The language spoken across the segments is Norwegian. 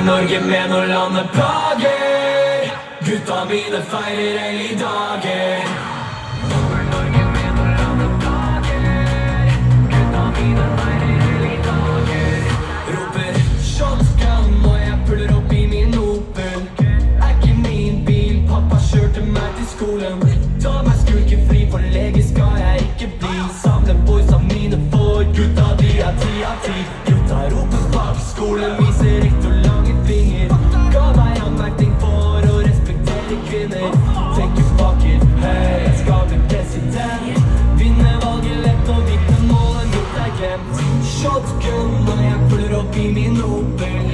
Norge med noen landeplager. Gutta mine feirer helligdager. Norge med noen landeplager. Gutta mine feirer helligdager. Roper shotgun og jeg puller opp i min Opel. Er ikke min bil, pappa kjørte meg til skolen. Ta meg skulkefri, for lege skal jeg ikke bli. Samle boysa mine for gutta, de er 10 av 10. Gutta roper bak skolen, viser rektor lange finger. Ga meg anmerkning for å respektere kvinner. Tenker fuck it, hey, jeg skal bli president. Vinne valget lett og vitnemålet mitt er glemt. Shotgun og jeg puller opp i min Opel.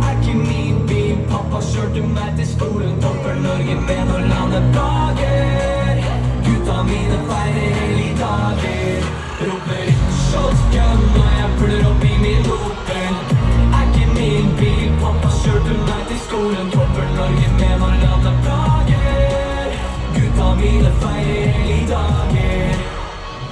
Er ikke min bil, pappa kjørte meg til skolen. Topper Norge med noen landeplager. Gutta mine feirer helligdager. Roper shotgun og jeg puller opp i min Opel. Er ikke min bil, pappa kjørte meg til skolen. Topper Norge med noen landeplager. Gutta mine feirer helligdager.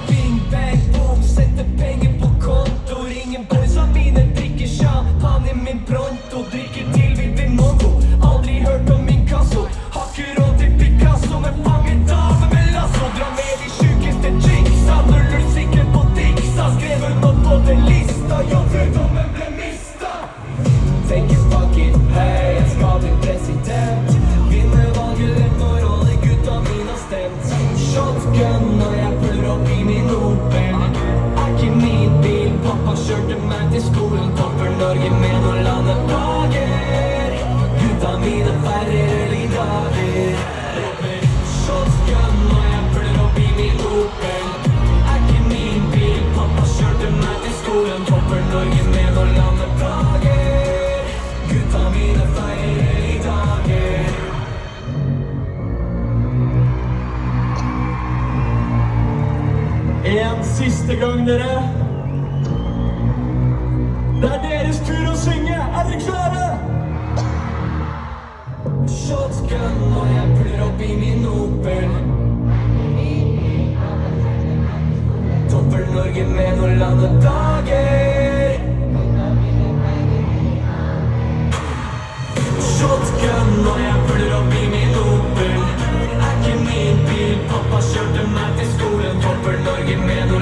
Bing, bang, boom, setter penger på konto. Ringer boysa mine, drikker champagne min pronto. Drikker til vi blir mongo. Aldri hørt om Inkasso. Har ikke råd til Picasso, men fanger dame med lasso. Dra med de sjukeste chicksa. Nuller sikkert på Dixa. Skrevet nå på den lista. Jo, frødommen ble mista. Tenker fuck it, hey, jeg skal bli president. Vinne valget lett når alle gutta mine har stemt. Shotgun og jeg puller opp i min Opel. Er ikke min bil, pappa kjørte meg til skolen. Topper Norge med noen landeplager. Gutta mine feirer helligdager. Roper shotgun og jeg puller opp i min Opel. Er ikke min bil, pappa kjørte meg til skolen. Topper Norge med noen landeplager. Gutta mine feirer helligdager. En siste gang, dere. Det er deres tur å synge. Er dere klare? Shotgun og jeg puller opp i min Opel. Topper Norge med noen landeplager. Shotgun og jeg puller opp i min Opel. Er ikke min bil, pappa kjørte meg til skolen. Topper Norge med noen